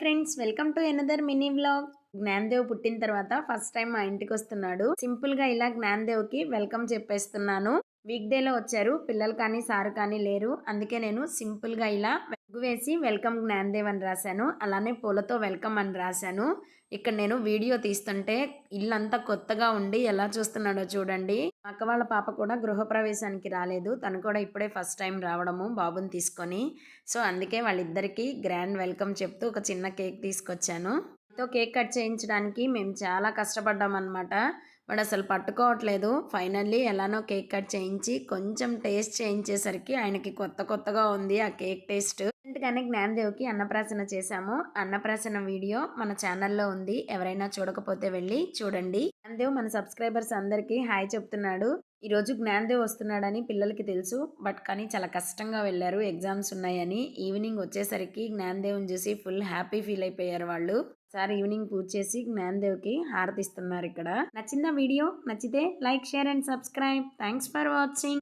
Friends, welcome to another mini vlog. Gnanadev పుట్టిన తర్వాత first time మా ఇంటికి వస్తున్నాడు. సింపుల్ గా ఇలా జ్ఞానదేవ్ కి వెల్కమ్ చెప్పేస్తున్నాను. వీక్ డే లో వచ్చారు, పిల్లలు కానీ సారు కానీ లేరు. అందుకే నేను సింపుల్ గా ఇలా ముగ్గు వేసి వెల్కమ్ జ్ఞానదేవ్ అని రాశాను. అలానే పూలతో వెల్కమ్ అని రాశాను. ఇక్కడ నేను వీడియో తీస్తుంటే ఇల్లంతా కొత్తగా ఉండి ఎలా చూస్తున్నాడో చూడండి. అక్క వాళ్ళ పాప కూడా గృహప్రవేశానికి రాలేదు. తను కూడా ఇప్పుడే ఫస్ట్ టైం రావడము బాబుని తీసుకొని. సో అందుకే వాళ్ళిద్దరికి గ్రాండ్ వెల్కమ్ చెప్తూ ఒక చిన్న కేక్ తీసుకొచ్చాను. కేక్ కట్ చేయించడానికి మేము చాలా కష్టపడ్డాం అనమాట. వాడు అసలు పట్టుకోవట్లేదు. ఫైనల్లీ ఎలానో కేక్ కట్ చేయించి కొంచెం టేస్ట్ చేయించేసరికి ఆయనకి కొత్తగా ఉంది ఆ కేక్ టేస్ట్. రీసెంట్గానే జ్ఞానదేవ్కి అన్నప్రాసన చేశాము. అన్నప్రాసన వీడియో మన ఛానల్లో ఉంది, ఎవరైనా చూడకపోతే వెళ్ళి చూడండి. జ్ఞానదేవ్ మన సబ్స్క్రైబర్స్ అందరికీ హాయ్ చెప్తున్నాడు. ఈరోజు జ్ఞానదేవ్ వస్తున్నాడని పిల్లలకి తెలుసు, బట్ కానీ చాలా కష్టంగా వెళ్ళారు, ఎగ్జామ్స్ ఉన్నాయని. ఈవినింగ్ వచ్చేసరికి జ్ఞానదేవ్ని చూసి ఫుల్ హ్యాపీ ఫీల్ అయిపోయారు వాళ్ళు. సార్ ఈవినింగ్ పూజ చేసి జ్ఞానదేవ్కి హారతిస్తున్నారు ఇక్కడ. నచ్చిందా వీడియో? నచ్చితే like, share and subscribe. Thanks for watching.